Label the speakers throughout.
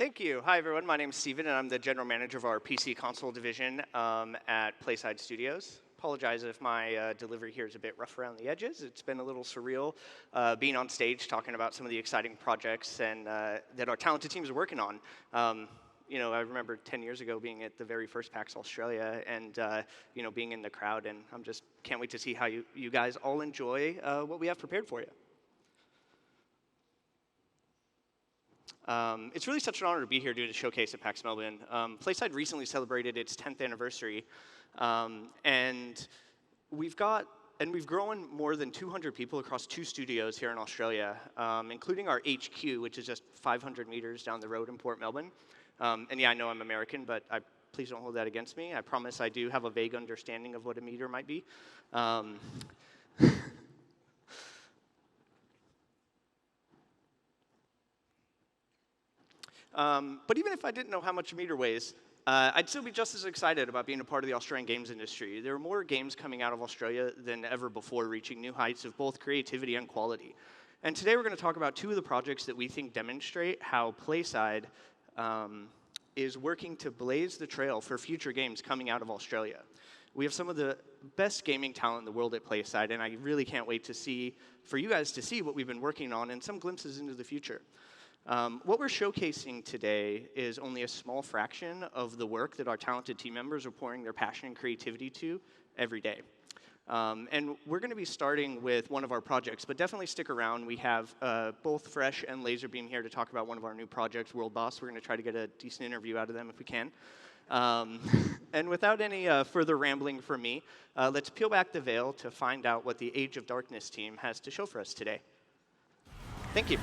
Speaker 1: Thank you. Hi, everyone. My name is Steven, and I'm the general manager of our PC console division at Playside Studios. Apologize if my delivery here is a bit rough around the edges. It's been a little surreal being on stage talking about some of the exciting projects and that our talented teams are working on. I remember 10 years ago being at the very first PAX Australia and being in the crowd, and I'm just can't wait to see how you guys all enjoy what we have prepared for you. It's really such an honor to be here doing a showcase at PAX Melbourne. Playside recently celebrated its 10th anniversary, and we've grown more than 200 people across 2 studios here in Australia, including our HQ, which is just 500 meters down the road in Port Melbourne. And yeah, I know I'm American, but please don't hold that against me. I promise I do have a vague understanding of what a meter might be. But even if I didn't know how much a meter weighs, I'd still be just as excited about being a part of the Australian games industry. There are more games coming out of Australia than ever before, reaching new heights of both creativity and quality. And today we're going to talk about 2 of the projects that we think demonstrate how Playside is working to blaze the trail for future games coming out of Australia. We have some of the best gaming talent in the world at Playside, and I really can't wait for you guys to see what we've been working on and some glimpses into the future. What we're showcasing today is only a small fraction of the work that our talented team members are pouring their passion and creativity to every day. And we're going to be starting with one of our projects, but definitely stick around. We have both Fresh and Lazarbeam here to talk about one of our new projects, World Boss. We're going to try to get a decent interview out of them if we can. And without any further rambling from me, let's peel back the veil to find out what the Age of Darkness team has to show for us today. Thank you.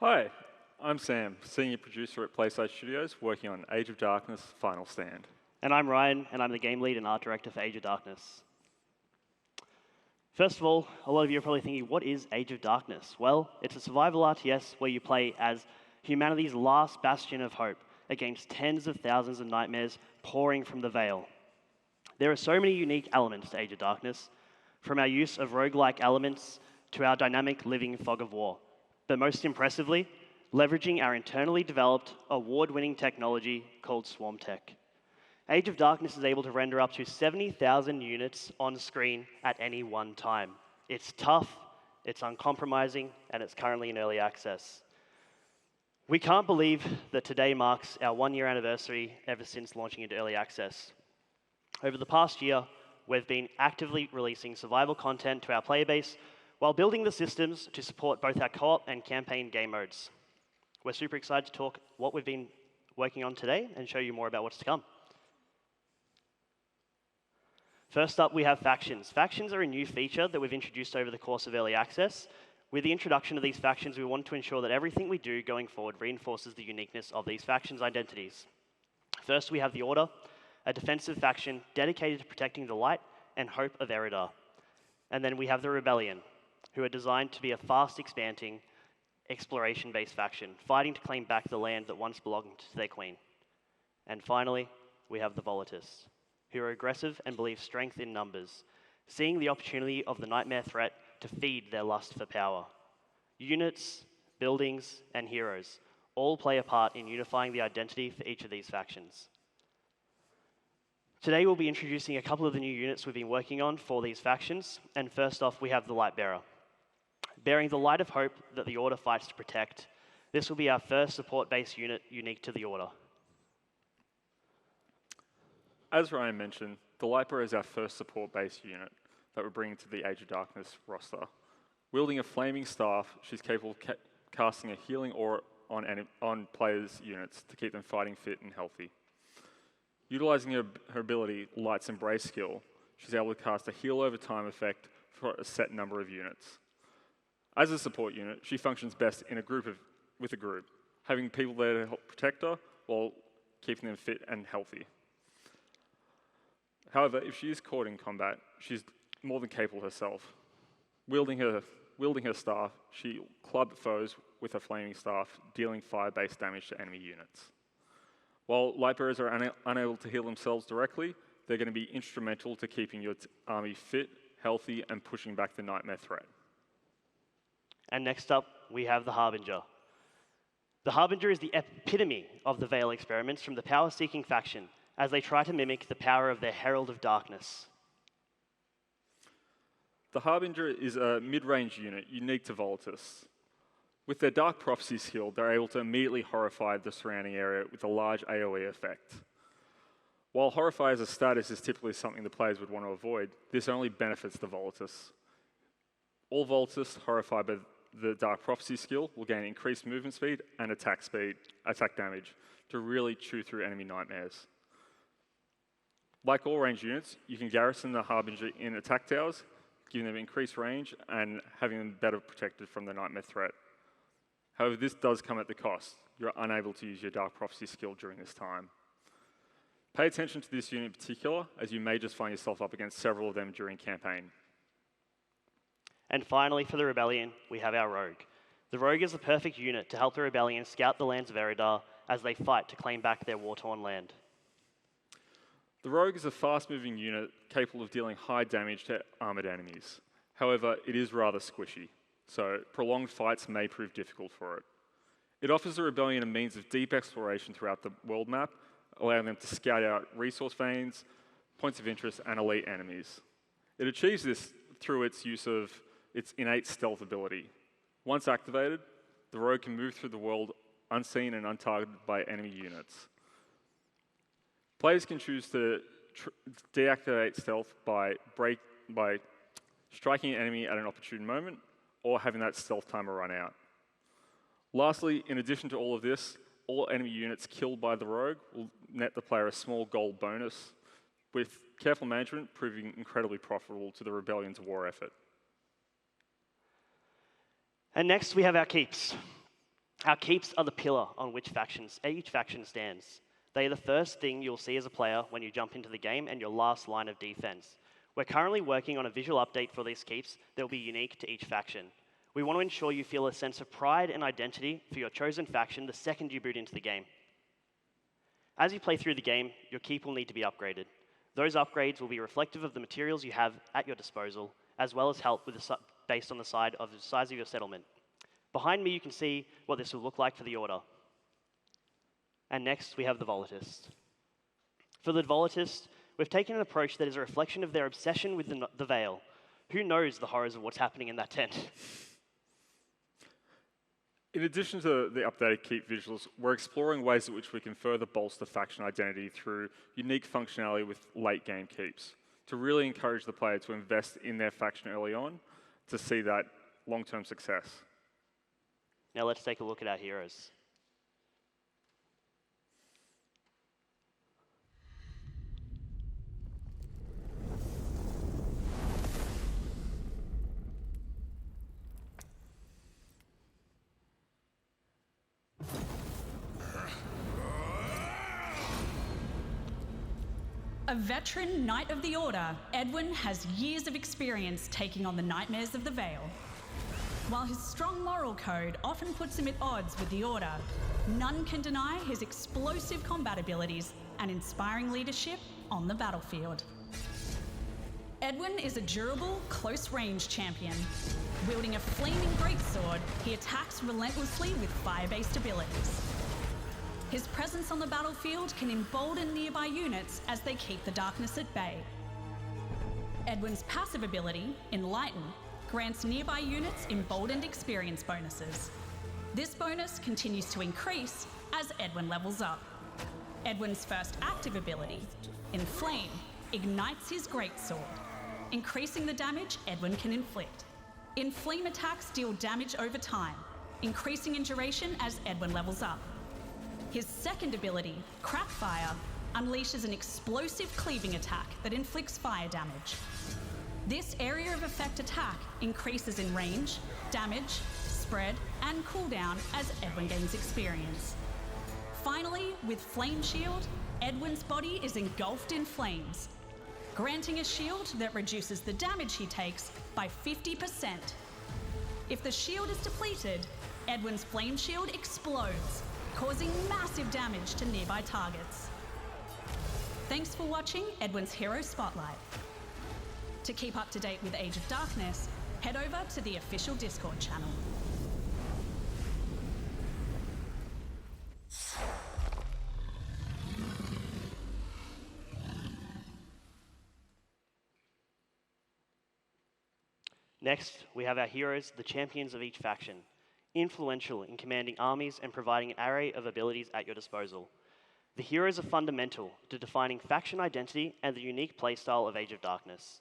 Speaker 2: Hi, I'm Sam, Senior Producer at Playside Studios, working on Age of Darkness Final Stand.
Speaker 3: And I'm Ryan, and I'm the Game Lead and Art Director for Age of Darkness. First of all, a lot of you are probably thinking, what is Age of Darkness? Well, it's a survival RTS where you play as humanity's last bastion of hope against tens of thousands of nightmares pouring from the Veil. There are so many unique elements to Age of Darkness, from our use of roguelike elements to our dynamic living fog of war. But most impressively, leveraging our internally developed, award-winning technology called Swarm Tech. Age of Darkness is able to render up to 70,000 units on screen at any one time. It's tough, it's uncompromising, and it's currently in early access. We can't believe that today marks our 1-year anniversary ever since launching into early access. Over the past year, we've been actively releasing survival content to our player base while building the systems to support both our co-op and campaign game modes. We're super excited to talk what we've been working on today and show you more about what's to come. First up, we have factions. Factions are a new feature that we've introduced over the course of early access. With the introduction of these factions, we want to ensure that everything we do going forward reinforces the uniqueness of these factions' identities. First, we have the Order, a defensive faction dedicated to protecting the light and hope of Eridar. And then we have the Rebellion, who are designed to be a fast-expanding, exploration-based faction, fighting to claim back the land that once belonged to their queen. And finally, we have the Volatists, who are aggressive and believe strength in numbers, seeing the opportunity of the nightmare threat to feed their lust for power. Units, buildings, and heroes all play a part in unifying the identity for each of these factions. Today we'll be introducing a couple of the new units we've been working on for these factions, and first off we have the Lightbearer. bearing the light of hope that the Order fights to protect. This will be our first support-based unit unique to the Order.
Speaker 2: As Ryan mentioned, the Lightbearer is our first support-based unit that we're bringing to the Age of Darkness roster. Wielding a flaming staff, she's capable of casting a healing aura on players' units to keep them fighting fit and healthy. Utilizing her ability, Light's Embrace skill, she's able to cast a heal over time effect for a set number of units. As a support unit, she functions best in with a group, having people there to help protect her while keeping them fit and healthy. However, if she is caught in combat, she's more than capable herself. Wielding her staff, she club foes with her flaming staff, dealing fire-based damage to enemy units. While Lightbearers are unable to heal themselves directly, they're going to be instrumental to keeping your army fit, healthy, and pushing back the Nightmare threat.
Speaker 3: And next up, we have the Harbinger. The Harbinger is the epitome of the Veil experiments from the power-seeking faction, as they try to mimic the power of their Herald of Darkness.
Speaker 2: The Harbinger is a mid-range unit unique to Volatus. With their Dark Prophecy skill, they're able to immediately horrify the surrounding area with a large AoE effect. While Horrify as a status is typically something the players would want to avoid, this only benefits the Volatus. All Volatus horrified by the Dark Prophecy skill will gain increased movement speed, attack damage, to really chew through enemy nightmares. Like all range units, you can garrison the Harbinger in attack towers, giving them increased range and having them better protected from the nightmare threat. However, this does come at the cost. You're unable to use your Dark Prophecy skill during this time. Pay attention to this unit in particular, as you may just find yourself up against several of them during campaign.
Speaker 3: And finally, for the Rebellion, we have our Rogue. The Rogue is the perfect unit to help the Rebellion scout the lands of Eridar as they fight to claim back their war-torn land.
Speaker 2: The Rogue is a fast-moving unit capable of dealing high damage to armoured enemies. However, it is rather squishy, so prolonged fights may prove difficult for it. It offers the Rebellion a means of deep exploration throughout the world map, allowing them to scout out resource veins, points of interest, and elite enemies. It achieves this through its use of its innate stealth ability. Once activated, the Rogue can move through the world unseen and untargeted by enemy units. Players can choose to deactivate stealth by striking an enemy at an opportune moment or having that stealth timer run out. Lastly, in addition to all of this, all enemy units killed by the Rogue will net the player a small gold bonus, with careful management proving incredibly profitable to the Rebellion's war effort.
Speaker 3: And next we have our keeps. Our keeps are the pillar on which each faction stands. They are the first thing you'll see as a player when you jump into the game and your last line of defense. We're currently working on a visual update for these keeps that will be unique to each faction. We want to ensure you feel a sense of pride and identity for your chosen faction the second you boot into the game. As you play through the game, your keep will need to be upgraded. Those upgrades will be reflective of the materials you have at your disposal, as well as help with based on the size of your settlement. Behind me, you can see what this will look like for the Order. And next, we have the Volatists. For the Volatists, we've taken an approach that is a reflection of their obsession with the Veil. Who knows the horrors of what's happening in that tent?
Speaker 2: In addition to the updated keep visuals, we're exploring ways in which we can further bolster faction identity through unique functionality with late game keeps, to really encourage the player to invest in their faction early on to see that long-term success.
Speaker 3: Now let's take a look at our heroes.
Speaker 4: A veteran Knight of the Order, Edwin has years of experience taking on the nightmares of the Veil. While his strong moral code often puts him at odds with the Order, none can deny his explosive combat abilities and inspiring leadership on the battlefield. Edwin is a durable, close-range champion. Wielding a flaming greatsword, he attacks relentlessly with fire-based abilities. His presence on the battlefield can embolden nearby units as they keep the darkness at bay. Edwin's passive ability, Enlighten, grants nearby units emboldened experience bonuses. This bonus continues to increase as Edwin levels up. Edwin's first active ability, Inflame, ignites his greatsword, increasing the damage Edwin can inflict. Inflame attacks deal damage over time, increasing in duration as Edwin levels up. His second ability, Crackfire, unleashes an explosive cleaving attack that inflicts fire damage. This area of effect attack increases in range, damage, spread, and cooldown as Edwin gains experience. Finally, with Flame Shield, Edwin's body is engulfed in flames, granting a shield that reduces the damage he takes by 50%. If the shield is depleted, Edwin's Flame Shield explodes, causing massive damage to nearby targets. Thanks for watching Edwin's Hero Spotlight. To keep up to date with Age of Darkness, head over to the official Discord channel.
Speaker 3: Next, we have our heroes, the champions of each faction, influential in commanding armies and providing an array of abilities at your disposal. The heroes are fundamental to defining faction identity and the unique playstyle of Age of Darkness.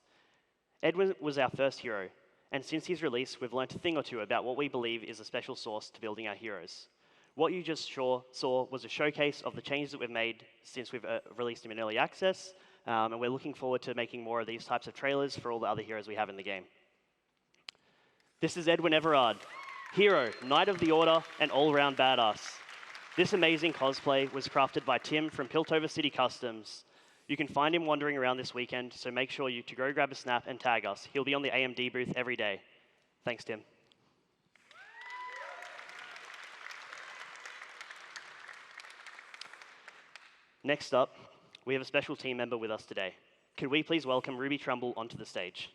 Speaker 3: Edwin was our first hero, and since his release, we've learnt a thing or two about what we believe is a special sauce to building our heroes. What you just saw was a showcase of the changes that we've made since we've released him in early access, and we're looking forward to making more of these types of trailers for all the other heroes we have in the game. This is Edwin Everard, hero, Knight of the Order, and all-round badass. This amazing cosplay was crafted by Tim from Piltover City Customs. You can find him wandering around this weekend, so make sure to go grab a snap and tag us. He'll be on the AMD booth every day. Thanks, Tim. Next up, we have a special team member with us today. Could we please welcome Ruby Trumbull onto the stage?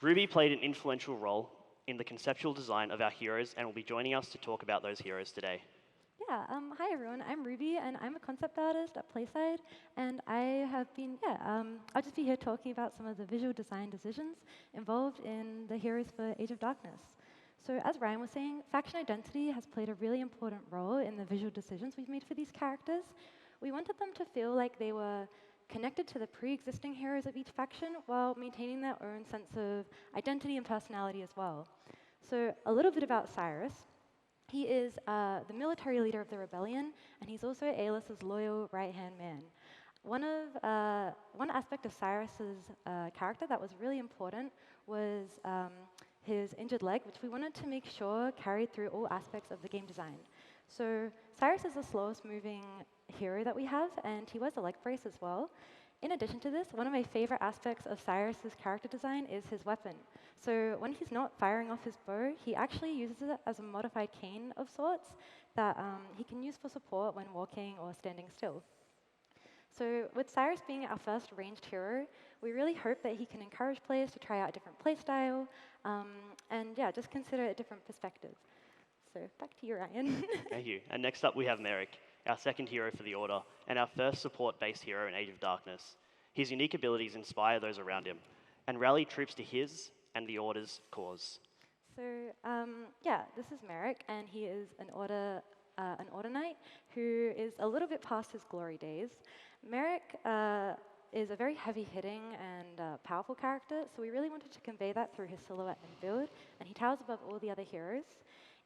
Speaker 3: Ruby played an influential role in the conceptual design of our heroes and will be joining us to talk about those heroes today.
Speaker 5: Yeah, hi everyone, I'm Ruby and I'm a concept artist at Playside, and I'll just be here talking about some of the visual design decisions involved in the heroes for Age of Darkness. So as Ryan was saying, faction identity has played a really important role in the visual decisions we've made for these characters. We wanted them to feel like they were connected to the pre-existing heroes of each faction while maintaining their own sense of identity and personality as well. So a little bit about Cyrus. He is the military leader of the rebellion, and he's also Aelus's loyal right-hand man. One aspect of Cyrus's character that was really important was his injured leg, which we wanted to make sure carried through all aspects of the game design. So Cyrus is the slowest moving hero that we have, and he wears a leg brace as well. In addition to this, one of my favorite aspects of Cyrus's character design is his weapon. So when he's not firing off his bow, he actually uses it as a modified cane of sorts that he can use for support when walking or standing still. So with Cyrus being our first ranged hero, we really hope that he can encourage players to try out a different playstyle, and yeah, just consider a different perspective. So back to you, Ryan.
Speaker 3: Thank you. And next up we have Merrick, our second hero for the Order, and our first support-based hero in Age of Darkness. His unique abilities inspire those around him, and rally troops to his and the Order's cause.
Speaker 5: So yeah, this is Merrick, and he is an Order Knight who is a little bit past his glory days. Merrick is a very heavy-hitting and powerful character, so we really wanted to convey that through his silhouette and build, and he towers above all the other heroes.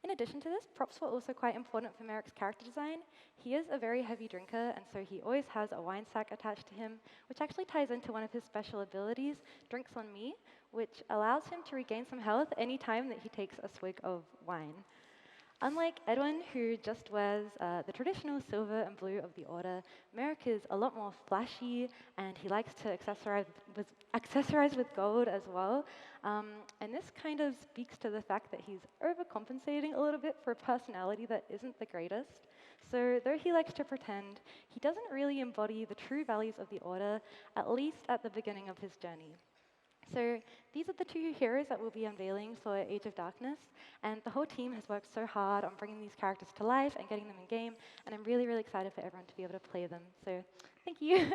Speaker 5: In addition to this, props were also quite important for Merrick's character design. He is a very heavy drinker, and so he always has a wine sack attached to him, which actually ties into one of his special abilities, Drinks on Me, which allows him to regain some health any time that he takes a swig of wine. Unlike Edwin, who just wears the traditional silver and blue of the Order, Merrick is a lot more flashy, and he likes to accessorize with gold as well. And this kind of speaks to the fact that he's overcompensating a little bit for a personality that isn't the greatest. So though he likes to pretend, he doesn't really embody the true values of the Order, at least at the beginning of his journey. So these are the two heroes that we'll be unveiling for Age of Darkness, and the whole team has worked so hard on bringing these characters to life and getting them in game, and I'm really, really excited for everyone to be able to play them. So Thank you.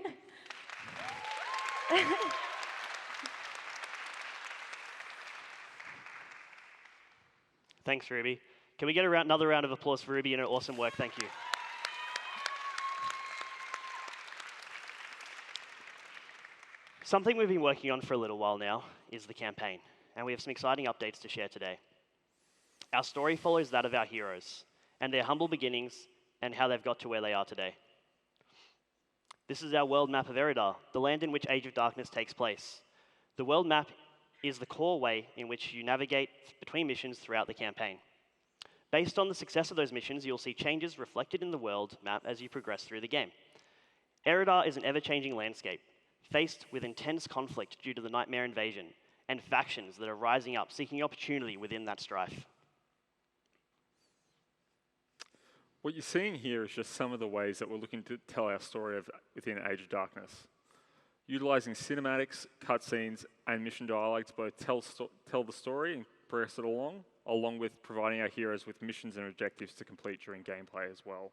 Speaker 3: Thanks, Ruby. Can we get another round of applause for Ruby and her awesome work? Thank you. Something we've been working on for a little while now is the campaign, and we have some exciting updates to share today. Our story follows that of our heroes, and their humble beginnings, and how they've got to where they are today. This is our world map of Eridar, the land in which Age of Darkness takes place. The world map is the core way in which you navigate between missions throughout the campaign. Based on the success of those missions, you'll see changes reflected in the world map as you progress through the game. Eridar is an ever-changing landscape, faced with intense conflict due to the Nightmare invasion, and factions that are rising up, seeking opportunity within that strife.
Speaker 2: What you're seeing here is just some of the ways that we're looking to tell our story within Age of Darkness. Utilizing cinematics, cutscenes, and mission dialogue to both tell the story and progress it along with providing our heroes with missions and objectives to complete during gameplay as well.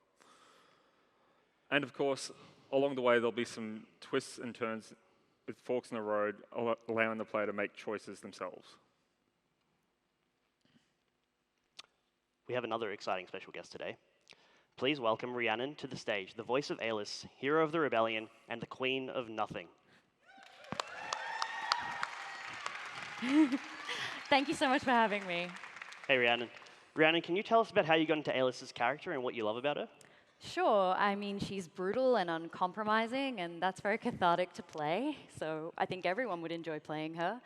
Speaker 2: And of course, along the way, there'll be some twists and turns with forks in the road, allowing the player to make choices themselves.
Speaker 3: We have another exciting special guest today. Please welcome Rhiannon to the stage, the voice of Aelys, hero of the rebellion, and the queen of nothing.
Speaker 6: Thank you so much for having me.
Speaker 3: Hey, Rhiannon. Rhiannon, can you tell us about how you got into Aelys's character and what you love about her?
Speaker 6: Sure, I mean, she's brutal and uncompromising, and that's very cathartic to play, so I think everyone would enjoy playing her.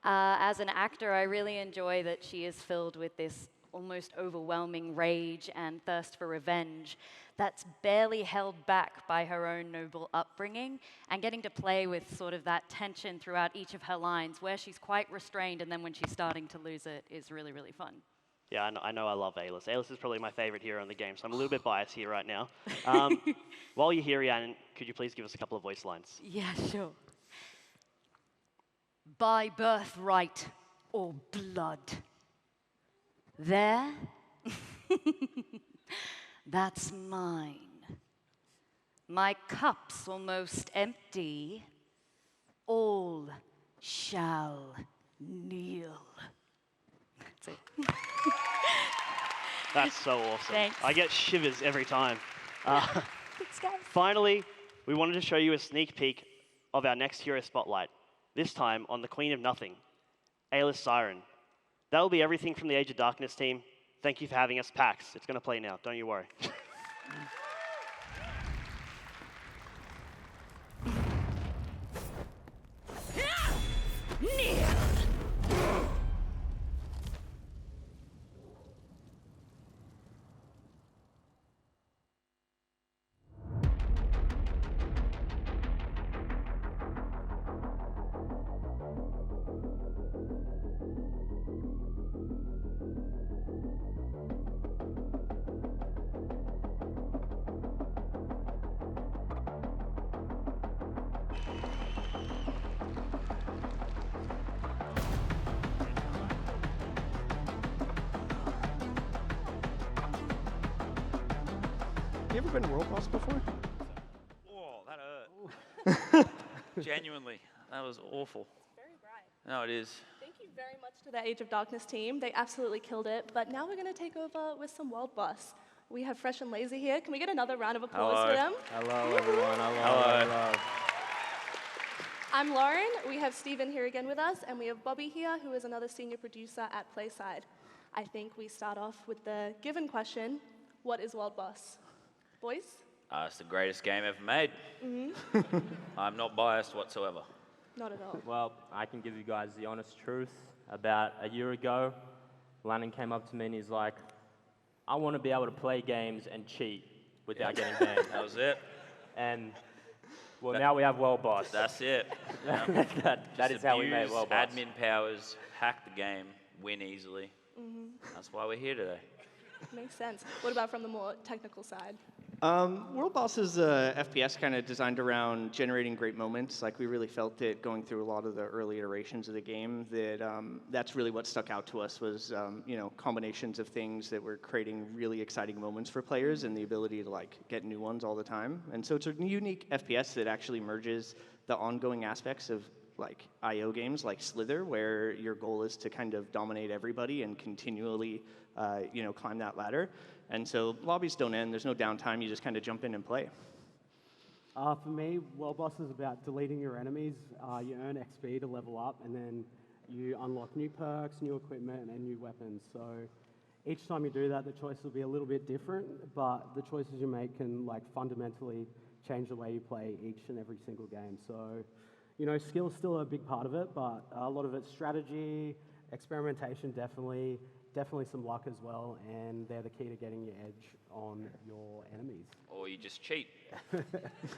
Speaker 6: As an actor, I really enjoy that she is filled with this almost overwhelming rage and thirst for revenge that's barely held back by her own noble upbringing, and getting to play with sort of that tension throughout each of her lines, where she's quite restrained, and then when she's starting to lose it, is really, really fun.
Speaker 3: Yeah, I know I love Aelys. Aelys is probably my favorite hero in the game, so I'm a little bit biased here right now. While you're here, Rhiannon, could you please give us a couple of voice lines?
Speaker 6: Yeah, sure. By birthright or blood. There, that's mine. My cup's almost empty. All shall kneel. That's it.
Speaker 3: That's so awesome.
Speaker 6: Thanks.
Speaker 3: I get shivers every time.
Speaker 6: Thanks, guys.
Speaker 3: Finally, we wanted to show you a sneak peek of our next hero spotlight, this time on the Queen of Nothing, Aelys Siren. That will be everything from the Age of Darkness team. Thank you for having us, PAX. It's going to play now, don't you worry.
Speaker 1: You ever been World Boss before?
Speaker 7: Oh, that hurt. Genuinely, that was awful.
Speaker 8: Very bright.
Speaker 7: No, it is.
Speaker 8: Thank you very much to the Age of Darkness team. They absolutely killed it. But now we're going to take over with some World Boss. We have Fresh and Lazy here. Can we get another round of applause
Speaker 7: Hello.
Speaker 8: for them?
Speaker 9: Hello, everyone. Hello.
Speaker 8: I'm Lauren. We have Stephen here again with us, and we have Bobby here, who is another senior producer at Playside. I think we start off with the given question: what is World Boss? Boys?
Speaker 7: It's the greatest game ever made. I'm not biased whatsoever.
Speaker 8: Not at all.
Speaker 9: Well, I can give you guys the honest truth. About a year ago, Landon came up to me and he's like, I want to be able to play games and cheat without getting banned.
Speaker 7: That was it.
Speaker 9: And, well, now we have World Boss.
Speaker 7: That's it.
Speaker 9: that is how we made World Boss.
Speaker 7: Admin powers, hack the game, win easily. That's why we're here today.
Speaker 8: Makes sense. What about from the more technical side?
Speaker 1: World Boss is a FPS kind of designed around generating great moments. Like we really felt it going through a lot of the early iterations of the game. That's really what stuck out to us was combinations of things that were creating really exciting moments for players and the ability to like get new ones all the time. And so it's a unique FPS that actually merges the ongoing aspects of like IO games like Slither, where your goal is to kind of dominate everybody and continually climb that ladder. And so lobbies don't end. There's no downtime. You just kind of jump in and play.
Speaker 10: For me, World Boss is about deleting your enemies. You earn XP to level up, and then you unlock new perks, new equipment, and new weapons. So each time you do that, the choice will be a little bit different, but the choices you make can like fundamentally change the way you play each and every single game. So, skill's still a big part of it, but a lot of it's strategy, experimentation, definitely some luck as well, and they're the key to getting your edge on your enemies.
Speaker 7: Or you just cheat.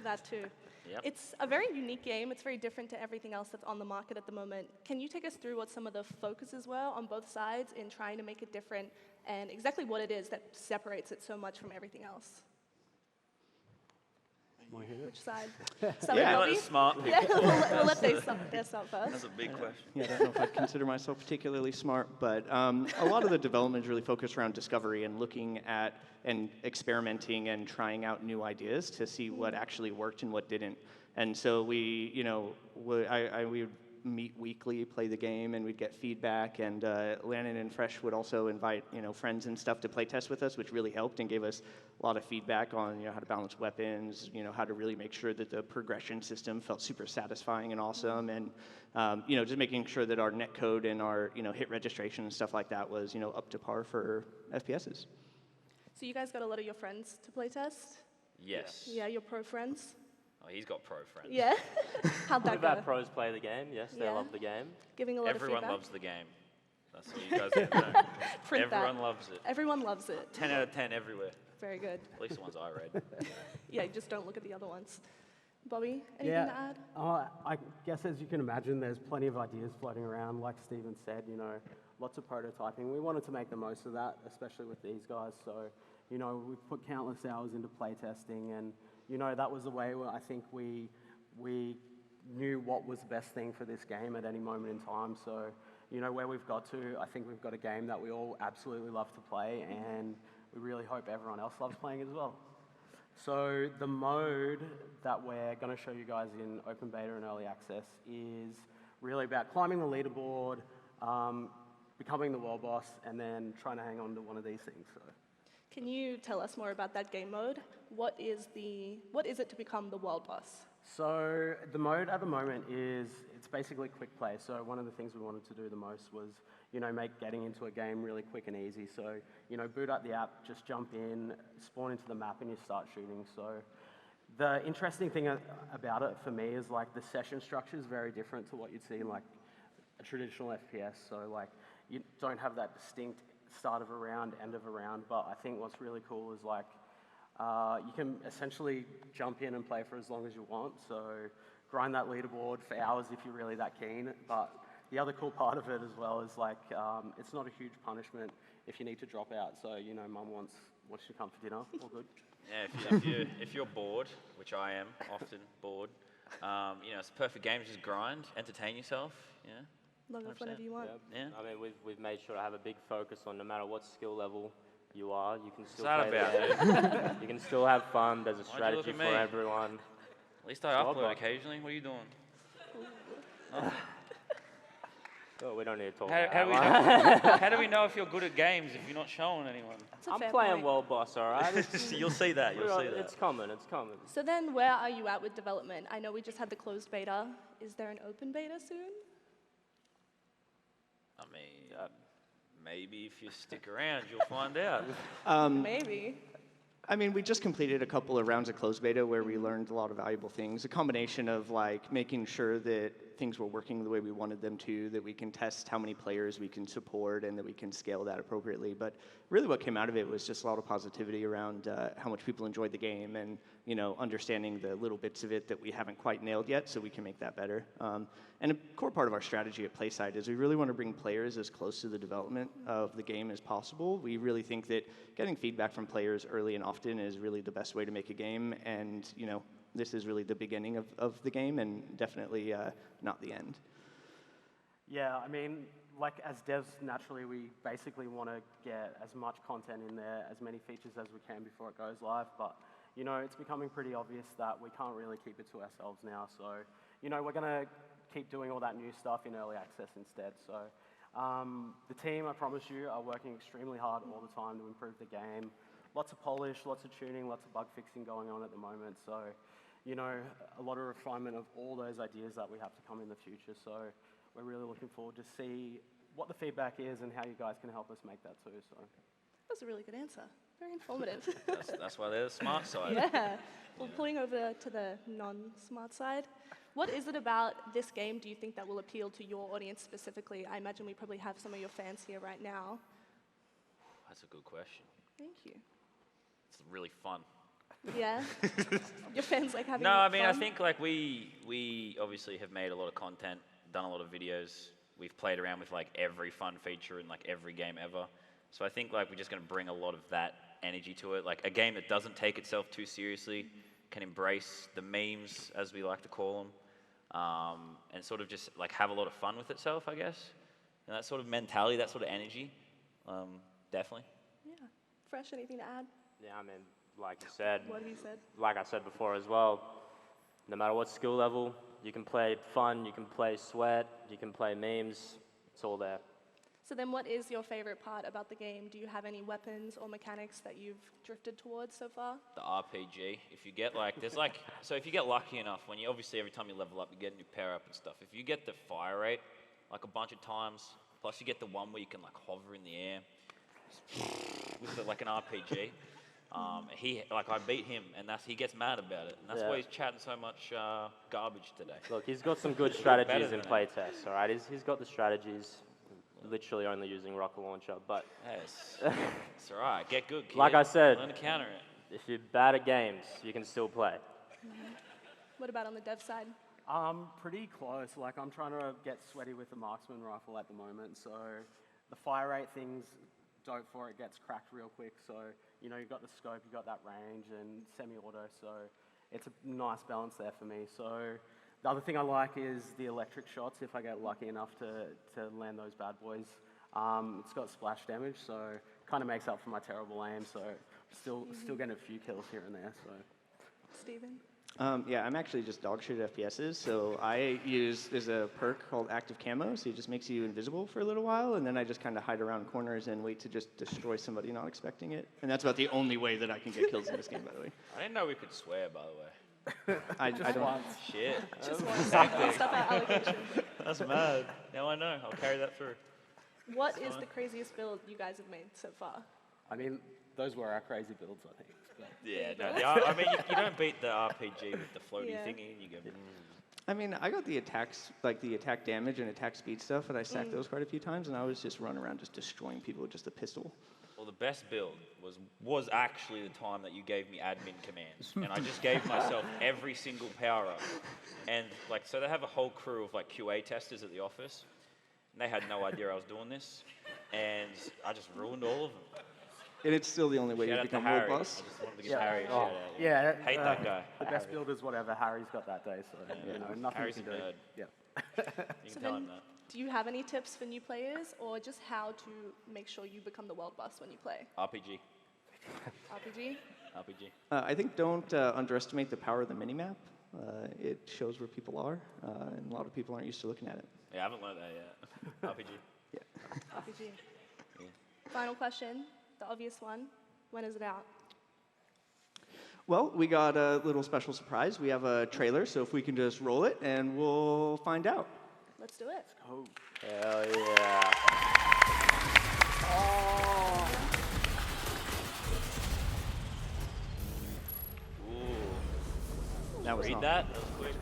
Speaker 8: That too.
Speaker 7: Yep.
Speaker 8: It's a very unique game. It's very different to everything else that's on the market at the moment. Can you take us through what some of the focuses were on both sides in trying to make it different and exactly what it is that separates it so much from everything else? Which side?
Speaker 7: Let us smart.
Speaker 8: Yeah, we'll let they start first.
Speaker 7: That's a big question.
Speaker 1: Yeah, I don't know if I'd consider myself particularly smart, but a lot of the development is really focused around discovery and looking at and experimenting and trying out new ideas to see what actually worked and what didn't. And so we would meet weekly, play the game, and we'd get feedback. And Lannon and Fresh would also invite friends and stuff to play test with us, which really helped and gave us a lot of feedback on how to balance weapons, how to really make sure that the progression system felt super satisfying and awesome, and just making sure that our netcode and our hit registration and stuff like that was up to par for FPSs.
Speaker 8: So you guys got a lot of your friends to play test?
Speaker 7: Yes.
Speaker 8: Yeah, your pro friends?
Speaker 7: Oh, he's got pro friends.
Speaker 8: Yeah. How'd that
Speaker 9: We've
Speaker 8: go?
Speaker 9: had pros play the game. Yes, they
Speaker 8: Yeah.
Speaker 9: love the game.
Speaker 8: Giving a lot
Speaker 7: Everyone
Speaker 8: of feedback?
Speaker 7: loves the game. That's all you guys need to know.
Speaker 8: Print that.
Speaker 7: Everyone loves it.
Speaker 8: Everyone loves it.
Speaker 7: 10 out of 10 everywhere.
Speaker 8: Very good.
Speaker 7: At least the ones I read.
Speaker 8: Yeah, just don't look at the other ones. Bobby, anything to add?
Speaker 10: I guess as you can imagine, there's plenty of ideas floating around. Like Steven said, lots of prototyping. We wanted to make the most of that, especially with these guys. So, we've put countless hours into playtesting, and that was the way where I think we knew what was the best thing for this game at any moment in time. So, where we've got to, I think we've got a game that we all absolutely love to play, and we really hope everyone else loves playing it as well. So the mode that we're going to show you guys in open beta and early access is really about climbing the leaderboard, becoming the world boss, and then trying to hang on to one of these things. So.
Speaker 8: Can you tell us more about that game mode? What is it to become the world boss?
Speaker 10: So the mode at the moment it's basically quick play. So one of the things we wanted to do the most was, make getting into a game really quick and easy. So, boot up the app, just jump in, spawn into the map, and you start shooting. So the interesting thing about it for me is like the session structure is very different to what you'd see in like a traditional FPS. So like you don't have that distinct start of a round, end of a round. But I think what's really cool is like you can essentially jump in and play for as long as you want. So grind that leaderboard for hours if you're really that keen. But the other cool part of it as well is like it's not a huge punishment if you need to drop out. So mum wants you to come for dinner. All good.
Speaker 7: Yeah, if you're bored, which I am often bored, it's a perfect game to just grind, entertain yourself. Yeah.
Speaker 8: Log off whenever you want.
Speaker 7: Yeah.
Speaker 9: I mean, we've made sure to have a big focus on no matter what skill level you are, you can still
Speaker 7: What's
Speaker 9: play
Speaker 7: that
Speaker 9: the game. You can still have fun. There's a
Speaker 7: Why'd you look
Speaker 9: strategy
Speaker 7: at
Speaker 9: for
Speaker 7: me?
Speaker 9: everyone.
Speaker 7: At least I upload occasionally. What are you doing?
Speaker 9: Oh, we don't need to talk
Speaker 7: How
Speaker 9: about that.
Speaker 7: how do we know if you're good at games if you're not showing anyone?
Speaker 8: That's a
Speaker 9: I'm
Speaker 8: fair
Speaker 9: playing
Speaker 8: point.
Speaker 9: World Boss, all right?
Speaker 7: You'll see that. You'll see that.
Speaker 9: It's coming.
Speaker 8: So then where are you at with development? I know we just had the closed beta. Is there an open beta soon?
Speaker 7: I mean, maybe if you stick around, you'll find out.
Speaker 8: Maybe.
Speaker 1: I mean, we just completed a couple of rounds of closed beta where we learned a lot of valuable things. A combination of like making sure that things were working the way we wanted them to, that we can test how many players we can support, and that we can scale that appropriately. But really what came out of it was just a lot of positivity around how much people enjoyed the game, and understanding the little bits of it that we haven't quite nailed yet, so we can make that better. And a core part of our strategy at Playside is we really want to bring players as close to the development of the game as possible. We really think that getting feedback from players early and often is really the best way to make a game, and this is really the beginning of the game, and definitely not the end.
Speaker 10: Yeah, I mean, like as devs, naturally we basically want to get as much content in there, as many features as we can before it goes live, but it's becoming pretty obvious that we can't really keep it to ourselves now, so we're going to keep doing all that new stuff in early access instead. So the team, I promise you, are working extremely hard all the time to improve the game. Lots of polish, lots of tuning, lots of bug fixing going on at the moment, so a lot of refinement of all those ideas that we have to come in the future. So we're really looking forward to see what the feedback is and how you guys can help us make that too. So
Speaker 8: That's a really good answer. Very informative.
Speaker 7: That's why they're the smart side.
Speaker 8: Yeah. Well, pulling over to the non-smart side, what is it about this game, do you think, that will appeal to your audience specifically? I imagine we probably have some of your fans here right now.
Speaker 7: That's a good question.
Speaker 8: Thank you.
Speaker 7: It's really fun.
Speaker 8: Yeah? Your fans like having
Speaker 7: No, I
Speaker 8: fun?
Speaker 7: mean, I think like we obviously have made a lot of content, done a lot of videos. We've played around with like every fun feature in like every game ever. So I think like we're just going to bring a lot of that energy to it. Like a game that doesn't take itself too seriously, can embrace the memes, as we like to call them, and sort of just like have a lot of fun with itself, I guess. And that sort of mentality, that sort of energy, definitely.
Speaker 8: Yeah. Fresh, anything to add?
Speaker 9: Yeah, I mean, like you said,
Speaker 8: What have you said?
Speaker 9: like I said before as well, no matter what skill level, you can play fun, you can play sweat, you can play memes, it's all there.
Speaker 8: So then what is your favorite part about the game? Do you have any weapons or mechanics that you've drifted towards so far?
Speaker 7: The RPG. If you get like, there's like, so if you get lucky enough, when you obviously every time you level up, you get a new power up and stuff. If you get the fire rate like a bunch of times, plus you get the one where you can like hover in the air with like an RPG. I beat him, and he gets mad about it, and that's why he's chatting so much garbage today.
Speaker 9: Look, he's got some good strategies in playtests, all right? He's got the strategies, literally only using rocket launcher, but...
Speaker 7: Yes, it's all right. Get good, kid.
Speaker 9: Like I said,
Speaker 7: learn to counter it.
Speaker 9: If you're bad at games, you can still play.
Speaker 8: What about on the dev side?
Speaker 10: Pretty close. Like I'm trying to get sweaty with the marksman rifle at the moment, so the fire rate thing's dope for it, gets cracked real quick, so you've got the scope, you've got that range and semi-auto, so it's a nice balance there for me. So the other thing I like is the electric shots, if I get lucky enough to land those bad boys. It's got splash damage, so kind of makes up for my terrible aim, so still getting a few kills here and there. So
Speaker 8: Steven?
Speaker 1: Yeah, I'm actually just dog shit at FPSs, so there's a perk called active camo, so it just makes you invisible for a little while, and then I just kind of hide around corners and wait to just destroy somebody not expecting it. And that's about the only way that I can get kills in this game, by the way.
Speaker 7: I didn't know we could swear, by the way.
Speaker 1: I don't.
Speaker 7: Shit.
Speaker 8: Just one step out allocation.
Speaker 7: That's mad. Now I know. I'll carry that through.
Speaker 8: What is the craziest build you guys have made so far?
Speaker 10: I mean, those were our crazy builds, I think. But
Speaker 7: Yeah, no, I mean, you don't beat the RPG with the floaty thingy, and you go...
Speaker 1: I mean, I got the attacks, like the attack damage and attack speed stuff, and I stacked those quite a few times, and I was just running around just destroying people with just a pistol.
Speaker 7: Well, the best build was actually the time that you gave me admin commands, and I just gave myself every single power-up. And, like, so they have a whole crew of, like, QA testers at the office, and they had no idea I was doing this, and I just ruined all of them.
Speaker 1: And it's still the only way you become world boss.
Speaker 7: I just wanted to give Harry a shout out.
Speaker 10: yeah,
Speaker 7: Hate that guy.
Speaker 10: The best build is whatever Harry's got that day, so nothing
Speaker 7: Harry's
Speaker 10: you
Speaker 7: a
Speaker 10: can do.
Speaker 7: nerd.
Speaker 10: Yeah.
Speaker 7: You
Speaker 8: So
Speaker 7: can tell
Speaker 8: then,
Speaker 7: him that.
Speaker 8: do you have any tips for new players, or just how to make sure you become the world boss when you play?
Speaker 7: RPG.
Speaker 8: RPG?
Speaker 7: RPG.
Speaker 1: I think don't underestimate the power of the minimap. It shows where people are, and a lot of people aren't used to looking at it.
Speaker 7: Yeah, I haven't learned that yet. RPG.
Speaker 8: RPG. Final question, the obvious one. When is it out?
Speaker 1: Well, we got a little special surprise. We have a trailer, so if we can just roll it, and we'll find out.
Speaker 8: Let's do it.
Speaker 10: Oh.
Speaker 9: Hell yeah.
Speaker 7: Ooh.
Speaker 1: That was
Speaker 7: Read
Speaker 1: not-
Speaker 7: that? That was quick.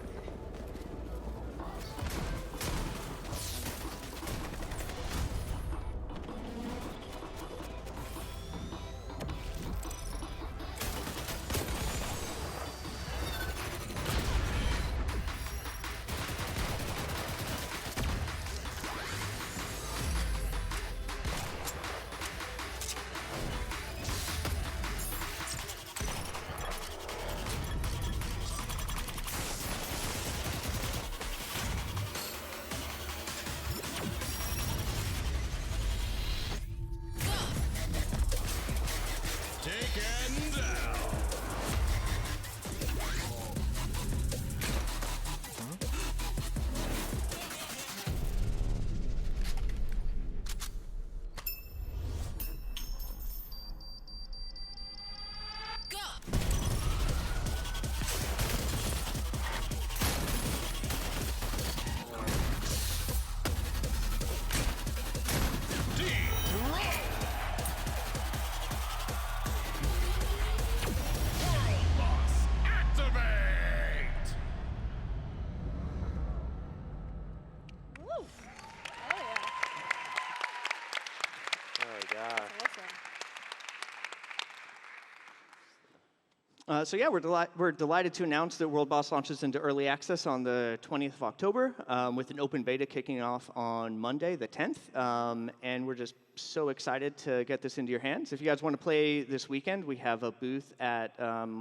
Speaker 1: So yeah, we're delighted to announce that World Boss launches into early access on the 20th of October, with an open beta kicking off on Monday, the 10th. And we're just so excited to get this into your hands. If you guys want to play this weekend, we have a booth at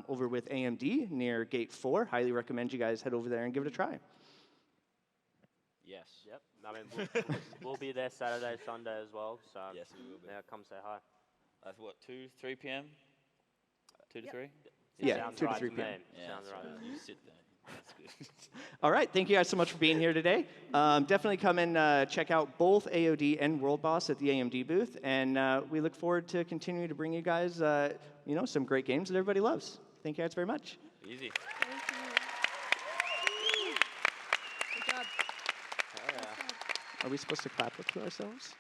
Speaker 1: over with AMD near Gate 4. Highly recommend you guys head over there and give it a try.
Speaker 7: Yes.
Speaker 9: Yep. I mean, we'll be there Saturday, Sunday as well. So
Speaker 7: Yes, we will be.
Speaker 9: Yeah, come say hi.
Speaker 7: That's what, 2, 3 p.m.? 2 to 3?
Speaker 1: Yeah,
Speaker 9: Sounds
Speaker 1: 2 to
Speaker 9: right
Speaker 1: 3
Speaker 9: to
Speaker 1: p.m.
Speaker 9: me.
Speaker 7: Yeah,
Speaker 9: Sounds
Speaker 7: that's
Speaker 9: right.
Speaker 7: You sit there. That's good.
Speaker 1: All right, thank you guys so much for being here today. Definitely come and check out both AOD and World Boss at the AMD booth, and we look forward to continuing to bring you guys, some great games that everybody loves. Thank you guys very much.
Speaker 7: Easy.
Speaker 8: Thank you. Good job.
Speaker 1: Are we supposed to clap to ourselves?